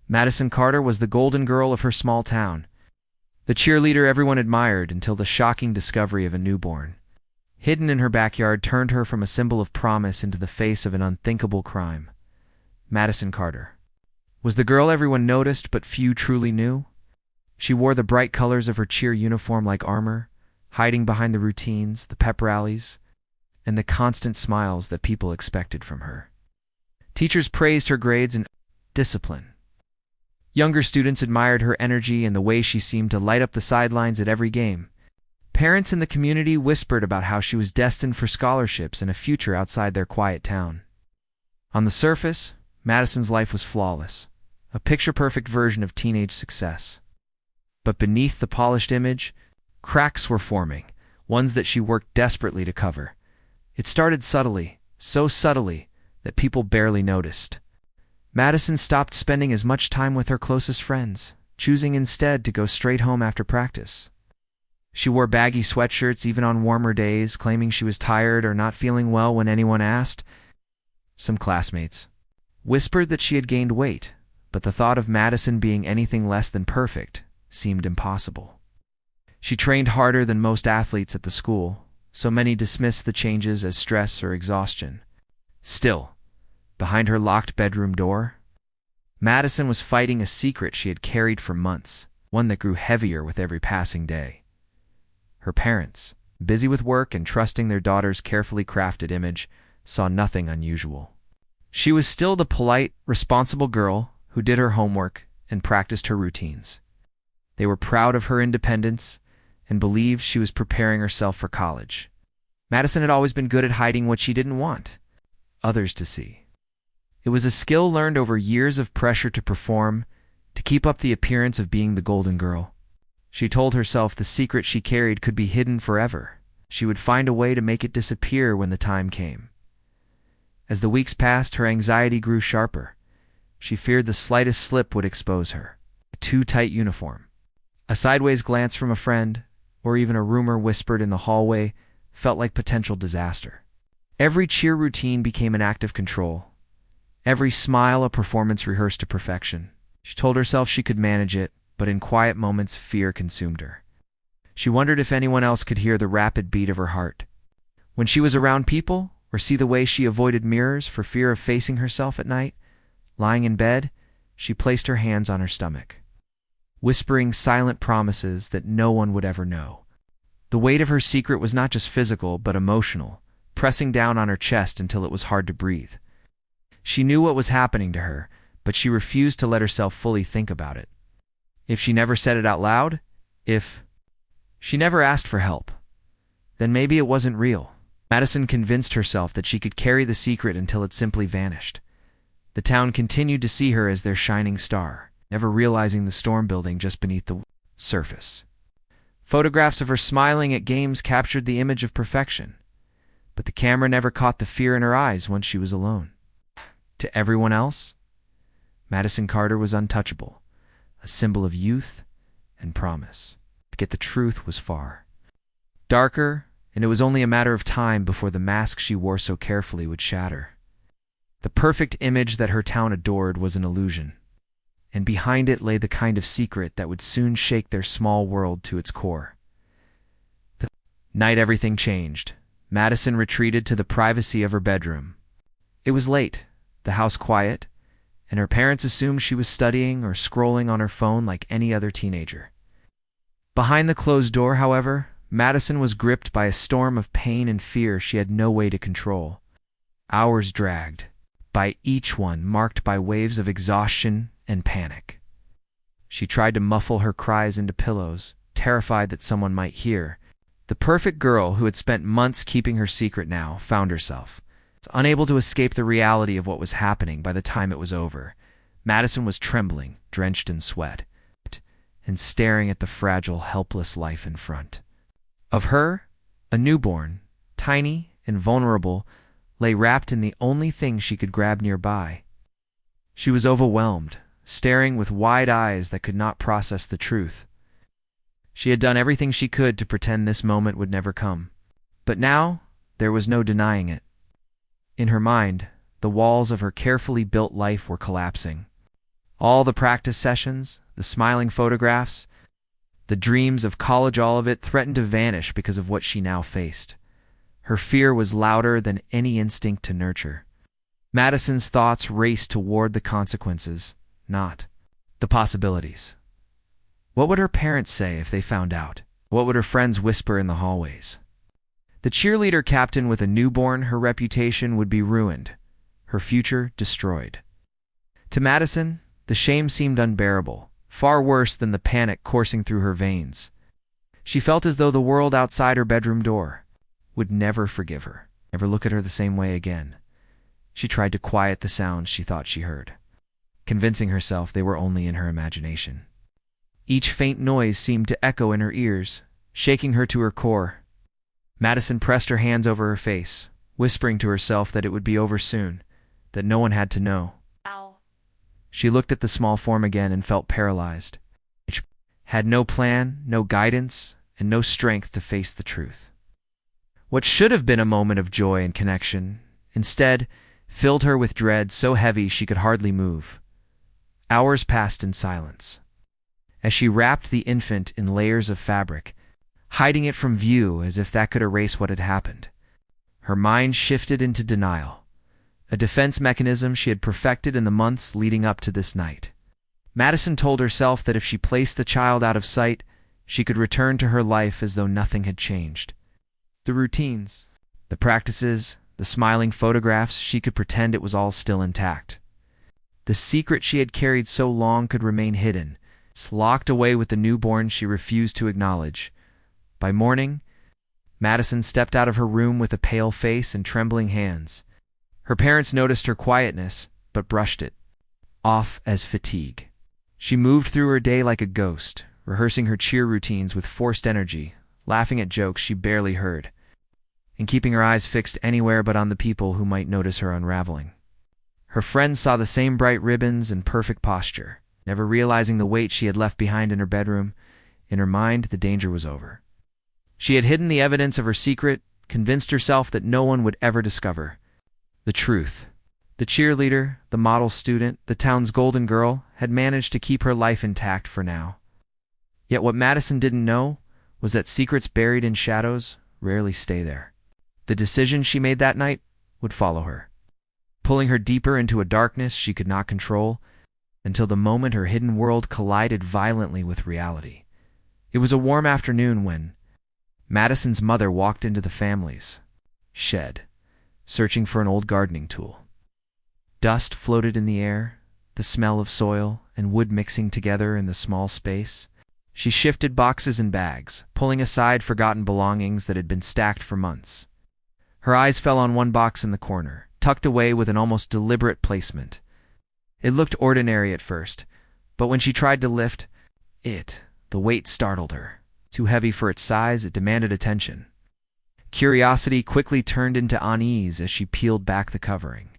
Madison Carter was the golden girl of her small town, the cheerleader everyone admired until the shocking discovery of a newborn, hidden in her backyard, turned her from a symbol of promise into the face of an unthinkable crime. Madison Carter was the girl everyone noticed but few truly knew. She wore the bright colors of her cheer uniform like armor, hiding behind the routines, the pep rallies, and the constant smiles that people expected from her. Teachers praised her grades and discipline. Younger students admired her energy and the way she seemed to light up the sidelines at every game. Parents in the community whispered about how she was destined for scholarships and a future outside their quiet town. On the surface, Madison's life was flawless, a picture-perfect version of teenage success. But beneath the polished image, cracks were forming, ones that she worked desperately to cover. It started subtly, so subtly that people barely noticed. Madison stopped spending as much time with her closest friends, choosing instead to go straight home after practice. She wore baggy sweatshirts even on warmer days, claiming she was tired or not feeling well when anyone asked. Some classmates whispered that she had gained weight, but the thought of Madison being anything less than perfect seemed impossible. She trained harder than most athletes at the school, so many dismissed the changes as stress or exhaustion. Still, behind her locked bedroom door, Madison was fighting a secret she had carried for months, one that grew heavier with every passing day. Her parents, busy with work and trusting their daughter's carefully crafted image, saw nothing unusual. She was still the polite, responsible girl who did her homework and practiced her routines. They were proud of her independence and believed she was preparing herself for college. Madison had always been good at hiding what she didn't want others to see. It was a skill learned over years of pressure to perform, to keep up the appearance of being the golden girl. She told herself the secret she carried could be hidden forever. She would find a way to make it disappear when the time came. As the weeks passed, her anxiety grew sharper. She feared the slightest slip would expose her. A too tight uniform, a sideways glance from a friend, or even a rumor whispered in the hallway felt like potential disaster. Every cheer routine became an act of control. Every smile a performance rehearsed to perfection. She told herself she could manage it, but in quiet moments fear consumed her. She wondered if anyone else could hear the rapid beat of her heart. When she was around people, or see the way she avoided mirrors for fear of facing herself at night, lying in bed, she placed her hands on her stomach, whispering silent promises that no one would ever know. The weight of her secret was not just physical, but emotional, pressing down on her chest until it was hard to breathe. She knew what was happening to her, but she refused to let herself fully think about it. If she never said it out loud, if she never asked for help, then maybe it wasn't real. Madison convinced herself that she could carry the secret until it simply vanished. The town continued to see her as their shining star, never realizing the storm building just beneath the surface. Photographs of her smiling at games captured the image of perfection, but the camera never caught the fear in her eyes once she was alone. To everyone else, Madison Carter was untouchable, a symbol of youth and promise. Yet the truth was far darker, and it was only a matter of time before the mask she wore so carefully would shatter. The perfect image that her town adored was an illusion, and behind it lay the kind of secret that would soon shake their small world to its core. The night everything changed. Madison retreated to the privacy of her bedroom. It was late, the house quiet, and her parents assumed she was studying or scrolling on her phone like any other teenager. Behind the closed door, however, Madison was gripped by a storm of pain and fear she had no way to control. Hours dragged by, each one marked by waves of exhaustion and panic. She tried to muffle her cries into pillows, terrified that someone might hear. The perfect girl who had spent months keeping her secret now found herself unable to escape the reality of what was happening. By the time it was over, Madison was trembling, drenched in sweat, and staring at the fragile, helpless life in front of her. A newborn, tiny and vulnerable, lay wrapped in the only thing she could grab nearby. She was overwhelmed, staring with wide eyes that could not process the truth. She had done everything she could to pretend this moment would never come, but now there was no denying it. In her mind, the walls of her carefully built life were collapsing. All the practice sessions, the smiling photographs, the dreams of college, all of it threatened to vanish because of what she now faced. Her fear was louder than any instinct to nurture. Madison's thoughts raced toward the consequences, not the possibilities. What would her parents say if they found out? What would her friends whisper in the hallways? The cheerleader captain with a newborn, her reputation would be ruined, her future destroyed. To Madison, the shame seemed unbearable, far worse than the panic coursing through her veins. She felt as though the world outside her bedroom door would never forgive her, never look at her the same way again. She tried to quiet the sounds she thought she heard, convincing herself they were only in her imagination. Each faint noise seemed to echo in her ears, shaking her to her core. Madison pressed her hands over her face, whispering to herself that it would be over soon, that no one had to know. Ow. She looked at the small form again and felt paralyzed. It had no plan, no guidance, and no strength to face the truth. What should have been a moment of joy and connection, instead, filled her with dread so heavy she could hardly move. Hours passed in silence. As she wrapped the infant in layers of fabric, hiding it from view as if that could erase what had happened, her mind shifted into denial, a defense mechanism she had perfected in the months leading up to this night. Madison told herself that if she placed the child out of sight, she could return to her life as though nothing had changed. The routines, the practices, the smiling photographs, she could pretend it was all still intact. The secret she had carried so long could remain hidden, locked away with the newborn she refused to acknowledge. By morning, Madison stepped out of her room with a pale face and trembling hands. Her parents noticed her quietness, but brushed it off as fatigue. She moved through her day like a ghost, rehearsing her cheer routines with forced energy, laughing at jokes she barely heard, and keeping her eyes fixed anywhere but on the people who might notice her unraveling. Her friends saw the same bright ribbons and perfect posture, never realizing the weight she had left behind in her bedroom. In her mind, the danger was over. She had hidden the evidence of her secret, convinced herself that no one would ever discover the truth. The cheerleader, the model student, the town's golden girl, had managed to keep her life intact for now. Yet what Madison didn't know was that secrets buried in shadows rarely stay there. The decision she made that night would follow her, pulling her deeper into a darkness she could not control, until the moment her hidden world collided violently with reality. It was a warm afternoon when Madison's mother walked into the family's shed, searching for an old gardening tool. Dust floated in the air, the smell of soil and wood mixing together in the small space. She shifted boxes and bags, pulling aside forgotten belongings that had been stacked for months. Her eyes fell on one box in the corner, tucked away with an almost deliberate placement. It looked ordinary at first, but when she tried to lift it, the weight startled her. Too heavy for its size, it demanded attention. Curiosity quickly turned into unease as she peeled back the covering.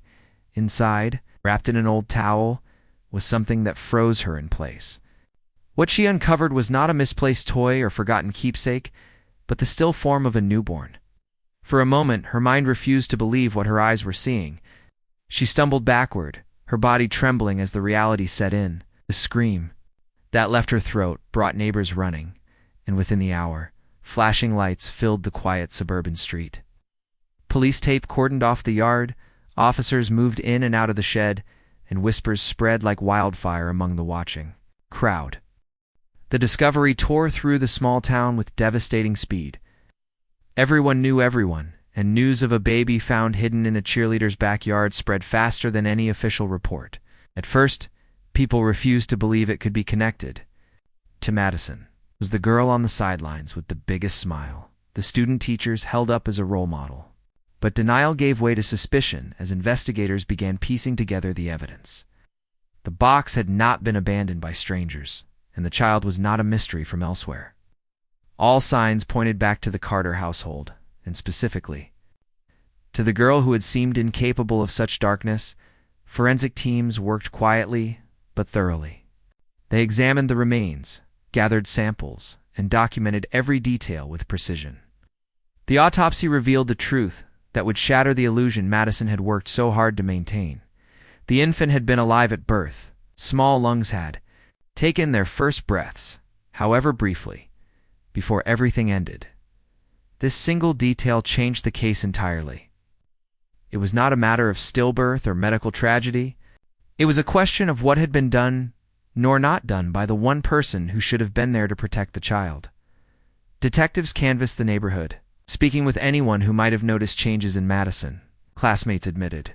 Inside, wrapped in an old towel, was something that froze her in place. What she uncovered was not a misplaced toy or forgotten keepsake, but the still form of a newborn. For a moment, her mind refused to believe what her eyes were seeing. She stumbled backward, her body trembling as the reality set in. The scream that left her throat brought neighbors running, and within the hour, flashing lights filled the quiet suburban street. Police tape cordoned off the yard, officers moved in and out of the shed, and whispers spread like wildfire among the watching crowd. The discovery tore through the small town with devastating speed. Everyone knew everyone, and news of a baby found hidden in a cheerleader's backyard spread faster than any official report. At first, people refused to believe it could be connected to Madison. It was the girl on the sidelines with the biggest smile, the student teachers held up as a role model. But denial gave way to suspicion as investigators began piecing together the evidence. The box had not been abandoned by strangers, and the child was not a mystery from elsewhere. All signs pointed back to the Carter household, and specifically to the girl who had seemed incapable of such darkness. Forensic teams worked quietly but thoroughly. They examined the remains, gathered samples, and documented every detail with precision. The autopsy revealed the truth that would shatter the illusion Madison had worked so hard to maintain. The infant had been alive at birth, small lungs had taken their first breaths, however briefly, before everything ended. This single detail changed the case entirely. It was not a matter of stillbirth or medical tragedy. It was a question of what had been done, nor not done, by the one person who should have been there to protect the child. Detectives canvassed the neighborhood, speaking with anyone who might have noticed changes in Madison. Classmates admitted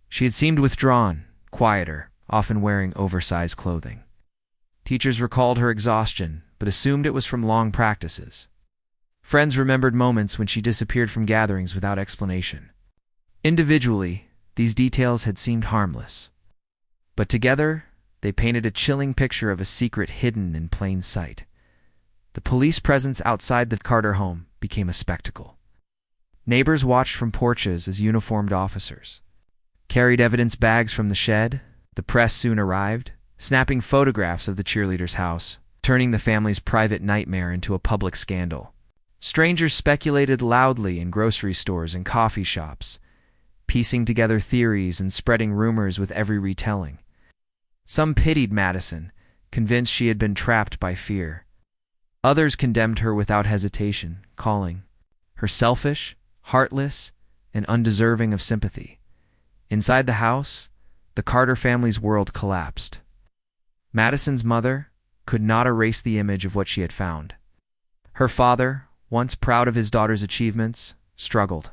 she had seemed withdrawn, quieter, often wearing oversized clothing. Teachers recalled her exhaustion, but assumed it was from long practices. Friends remembered moments when she disappeared from gatherings without explanation. Individually, these details had seemed harmless, but together, they painted a chilling picture of a secret hidden in plain sight. The police presence outside the Carter home became a spectacle. Neighbors watched from porches as uniformed officers carried evidence bags from the shed. The press soon arrived, snapping photographs of the cheerleader's house, turning the family's private nightmare into a public scandal. Strangers speculated loudly in grocery stores and coffee shops, piecing together theories and spreading rumors with every retelling. Some pitied Madison, convinced she had been trapped by fear. Others condemned her without hesitation, calling her selfish, heartless, and undeserving of sympathy. Inside the house, the Carter family's world collapsed. Madison's mother could not erase the image of what she had found. Her father, once proud of his daughter's achievements, struggled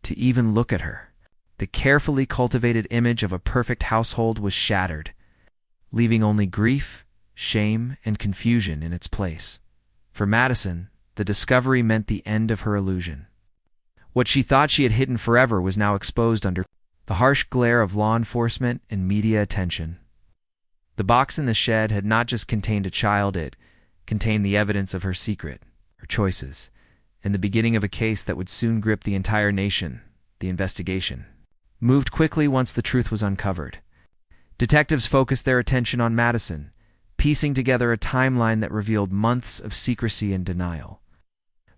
to even look at her. The carefully cultivated image of a perfect household was shattered, leaving only grief, shame, and confusion in its place. For Madison, the discovery meant the end of her illusion. What she thought she had hidden forever was now exposed under the harsh glare of law enforcement and media attention. The box in the shed had not just contained a child, it contained the evidence of her secret, her choices, and the beginning of a case that would soon grip the entire nation. The investigation moved quickly once the truth was uncovered. Detectives focused their attention on Madison, piecing together a timeline that revealed months of secrecy and denial.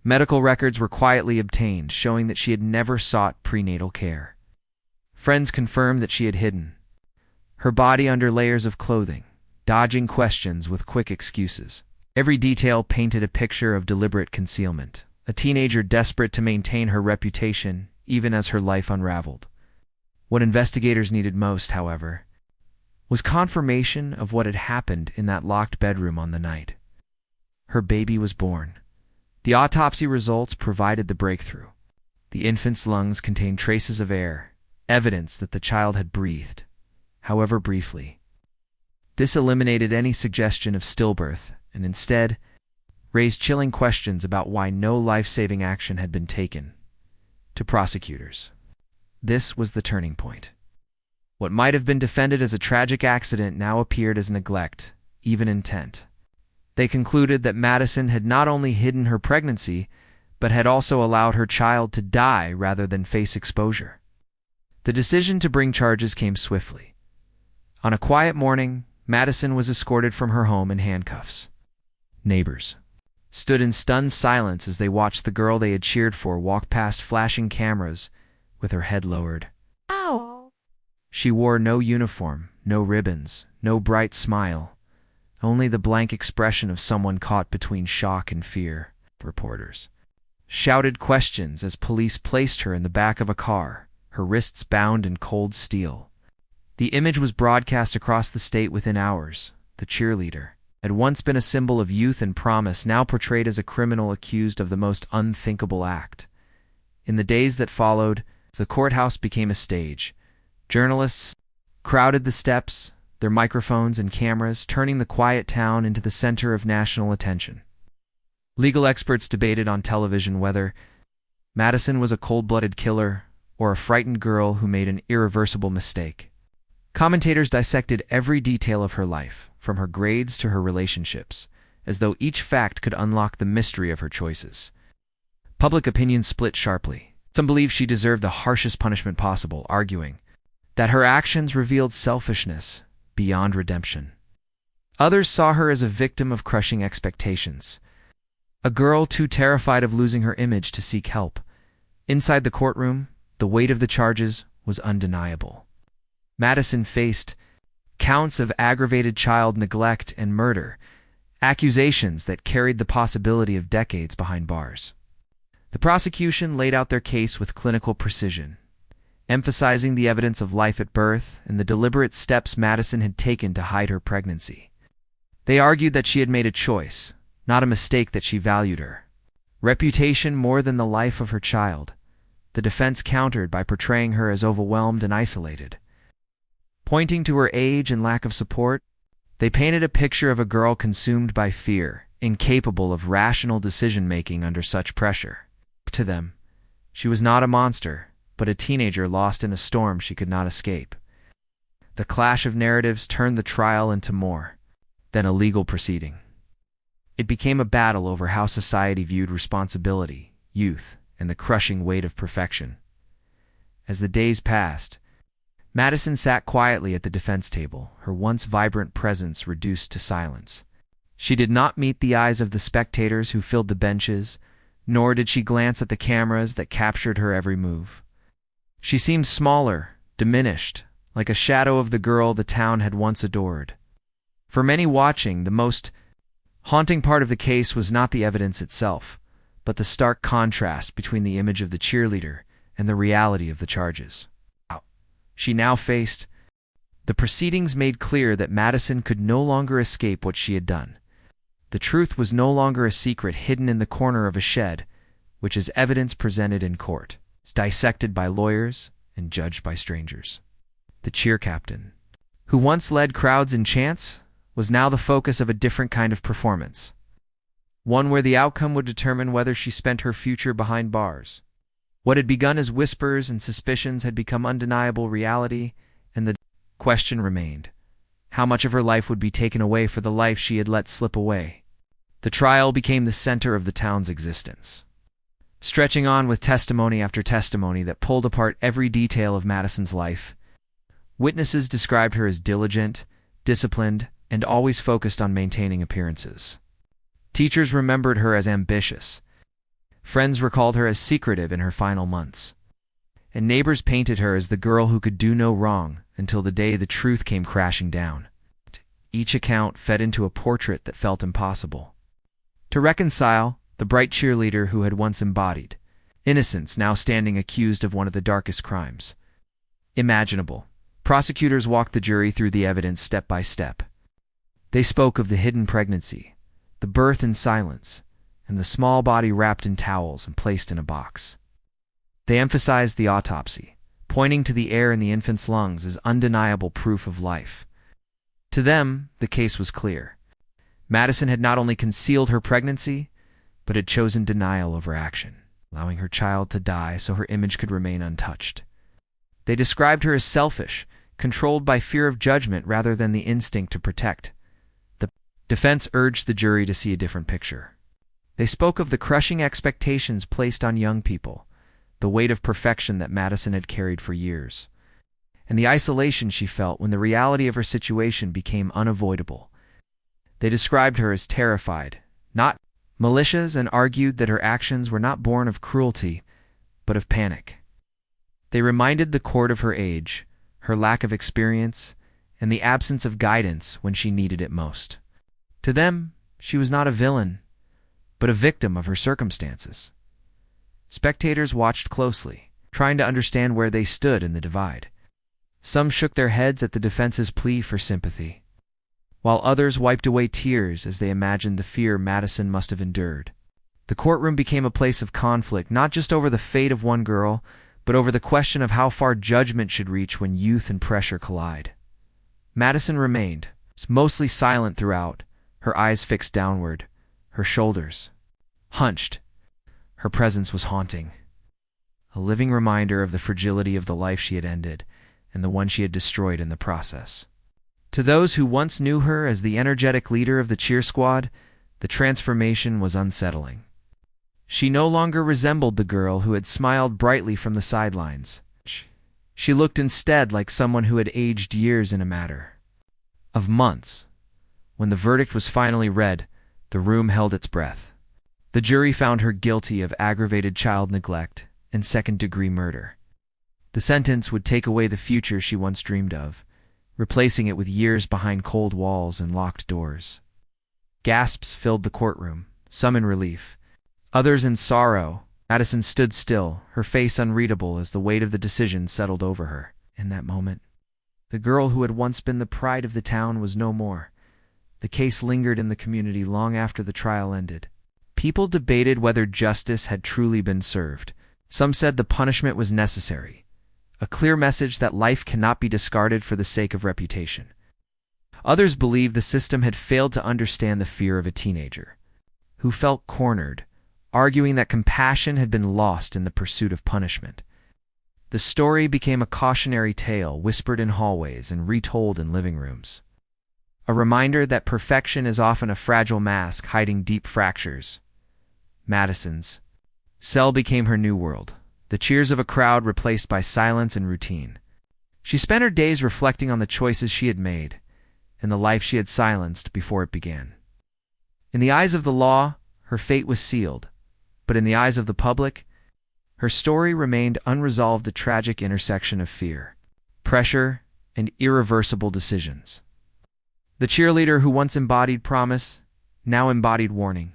Medical records were quietly obtained, showing that she had never sought prenatal care. Friends confirmed that she had hidden her body under layers of clothing, dodging questions with quick excuses. Every detail painted a picture of deliberate concealment, a teenager desperate to maintain her reputation even as her life unraveled. What investigators needed most, however, was confirmation of what had happened in that locked bedroom on the night her baby was born. The autopsy results provided the breakthrough. The infant's lungs contained traces of air, evidence that the child had breathed, however briefly. This eliminated any suggestion of stillbirth and instead raised chilling questions about why no life-saving action had been taken. To prosecutors, this was the turning point. What might have been defended as a tragic accident now appeared as neglect, even intent. They concluded that Madison had not only hidden her pregnancy, but had also allowed her child to die rather than face exposure. The decision to bring charges came swiftly. On a quiet morning, Madison was escorted from her home in handcuffs. Neighbors stood in stunned silence as they watched the girl they had cheered for walk past flashing cameras with her head lowered. Ow! She wore no uniform, no ribbons, no bright smile, only the blank expression of someone caught between shock and fear. Reporters shouted questions as police placed her in the back of a car, her wrists bound in cold steel. The image was broadcast across the state within hours. The cheerleader had once been a symbol of youth and promise, now portrayed as a criminal accused of the most unthinkable act. In the days that followed, the courthouse became a stage. Journalists crowded the steps, their microphones and cameras turning the quiet town into the center of national attention. Legal experts debated on television whether Madison was a cold-blooded killer or a frightened girl who made an irreversible mistake. Commentators dissected every detail of her life, from her grades to her relationships, as though each fact could unlock the mystery of her choices. Public opinion split sharply. Some believed she deserved the harshest punishment possible, arguing that her actions revealed selfishness beyond redemption. Others saw her as a victim of crushing expectations, a girl too terrified of losing her image to seek help. Inside the courtroom, the weight of the charges was undeniable. Madison faced counts of aggravated child neglect and murder, accusations that carried the possibility of decades behind bars. The prosecution laid out their case with clinical precision, emphasizing the evidence of life at birth and the deliberate steps Madison had taken to hide her pregnancy. They argued that she had made a choice, not a mistake, that she valued her reputation more than the life of her child. The defense countered by portraying her as overwhelmed and isolated. Pointing to her age and lack of support, they painted a picture of a girl consumed by fear, incapable of rational decision-making under such pressure. To them, she was not a monster, but a teenager lost in a storm she could not escape. The clash of narratives turned the trial into more than a legal proceeding. It became a battle over how society viewed responsibility, youth, and the crushing weight of perfection. As the days passed, Madison sat quietly at the defense table, her once vibrant presence reduced to silence. She did not meet the eyes of the spectators who filled the benches, nor did she glance at the cameras that captured her every move. She seemed smaller, diminished, like a shadow of the girl the town had once adored. For many watching, the most haunting part of the case was not the evidence itself, but the stark contrast between the image of the cheerleader and the reality of the charges she now faced. The proceedings made clear that Madison could no longer escape what she had done. The truth was no longer a secret hidden in the corner of a shed, which is evidence presented in court, dissected by lawyers and judged by strangers. The cheer captain, who once led crowds in chants, was now the focus of a different kind of performance, one where the outcome would determine whether she spent her future behind bars. What had begun as whispers and suspicions had become undeniable reality, and the question remained: how much of her life would be taken away for the life she had let slip away? The trial became the center of the town's existence, stretching on with testimony after testimony that pulled apart every detail of Madison's life. Witnesses described her as diligent, disciplined, and always focused on maintaining appearances. Teachers remembered her as ambitious. Friends recalled her as secretive in her final months. And neighbors painted her as the girl who could do no wrong until the day the truth came crashing down. Each account fed into a portrait that felt impossible to reconcile. The bright cheerleader who had once embodied innocence now standing accused of one of the darkest crimes imaginable. Prosecutors walked the jury through the evidence step by step. They spoke of the hidden pregnancy, the birth in silence, and the small body wrapped in towels and placed in a box. They emphasized the autopsy, pointing to the air in the infant's lungs as undeniable proof of life. To them, the case was clear. Madison had not only concealed her pregnancy, but had chosen denial over action, allowing her child to die so her image could remain untouched. They described her as selfish, controlled by fear of judgment rather than the instinct to protect. The defense urged the jury to see a different picture. They spoke of the crushing expectations placed on young people, the weight of perfection that Madison had carried for years, and the isolation she felt when the reality of her situation became unavoidable. They described her as terrified, not malicious, and argued that her actions were not born of cruelty, but of panic. They reminded the court of her age, her lack of experience, and the absence of guidance when she needed it most. To them, she was not a villain, but a victim of her circumstances. Spectators watched closely, trying to understand where they stood in the divide. Some shook their heads at the defense's plea for sympathy, while others wiped away tears as they imagined the fear Madison must have endured. The courtroom became a place of conflict, not just over the fate of one girl, but over the question of how far judgment should reach when youth and pressure collide. Madison remained, mostly silent throughout, her eyes fixed downward, her shoulders hunched. Her presence was haunting, a living reminder of the fragility of the life she had ended and the one she had destroyed in the process. To those who once knew her as the energetic leader of the cheer squad, the transformation was unsettling. She no longer resembled the girl who had smiled brightly from the sidelines. She looked instead like someone who had aged years in a matter of months. When the verdict was finally read, the room held its breath. The jury found her guilty of aggravated child neglect and second-degree murder. The sentence would take away the future she once dreamed of, replacing it with years behind cold walls and locked doors. Gasps filled the courtroom, some in relief, others in sorrow. Madison stood still, her face unreadable as the weight of the decision settled over her. In that moment, the girl who had once been the pride of the town was no more. The case lingered in the community long after the trial ended. People debated whether justice had truly been served. Some said the punishment was necessary, a clear message that life cannot be discarded for the sake of reputation. Others believed the system had failed to understand the fear of a teenager, who felt cornered, arguing that compassion had been lost in the pursuit of punishment. The story became a cautionary tale whispered in hallways and retold in living rooms. A reminder that perfection is often a fragile mask hiding deep fractures. Madison's cell became her new world, the cheers of a crowd replaced by silence and routine. She spent her days reflecting on the choices she had made and the life she had silenced before it began. In the eyes of the law, her fate was sealed, but in the eyes of the public, her story remained unresolved, a tragic intersection of fear, pressure, and irreversible decisions. The cheerleader who once embodied promise, now embodied warning.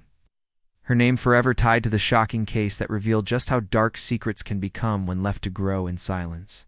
Her name forever tied to the shocking case that revealed just how dark secrets can become when left to grow in silence.